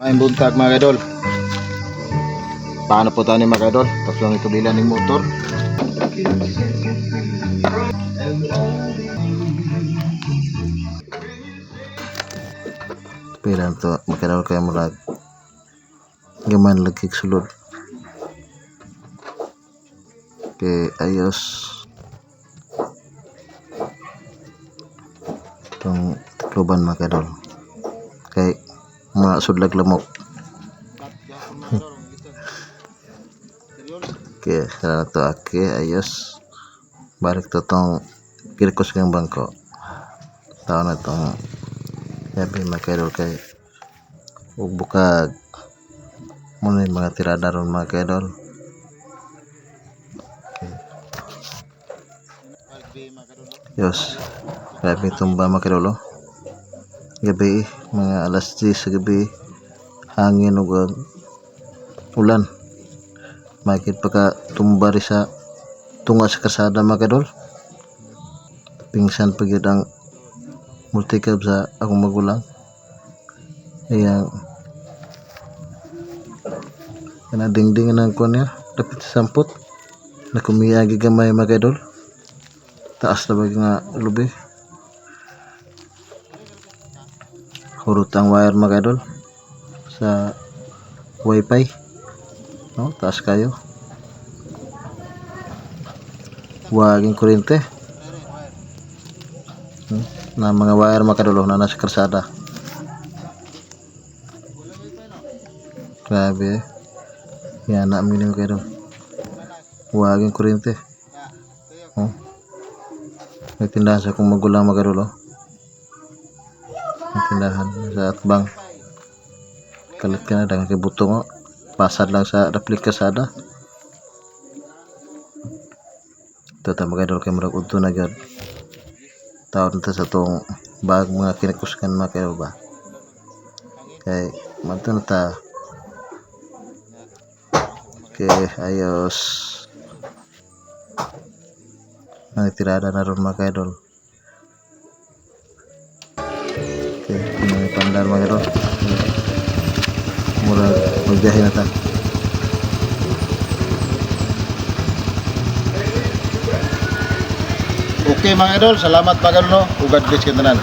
May buntag mga idol. Paano po tayo ni mga idol? Tapos lang ito bilan ng motor. Pilan to mga idol kayo murag gaman lagi sulod. Okay, ayos. Itong tikloban mga idol. Kay mga sudlag lamok. Okay, sana to okay, ayos. Balik to tong kirkos ng bangko. Tao na tong yabi mga idol kay ug bukag muna yung mga tirada ron mga idol. Yos, grabe tumba mga idol. Gabi, mga alas 10 sa gabi, hangin ug ulan. Makit pagka tumba ri sa tunga sa kasada mga idol. Pingsan pagyud ang multikab sa akong magulang. Ayan, kana dingding ng kuan niya, dapat sampot. Nakumiyagi gamay mga idol. Taas na bagi nga lubi. Hurot ang wire mga idol sa wifi, no? Taas kayo, waging kuryente, na mga wire mga idol na nasa kalsada. Grabe, yan na amin mga idol, waging kuryente. May tindahan sa akong magulang mga idol. Tindahan sa atbang kalit ka na dagang kay butong pasad lang sa replik kasada. Ito ta mga idol kay murag udto na gyud taon ta sa tong bag mga kinakuskan mga kayo ba kay madto na ta. Okay, ayos ang tirada na ron mga idol. May pandar mga idol, murag magbiyahe na ta. Okay mga idol, salamat mga idol, no? Ugad guys kita nan.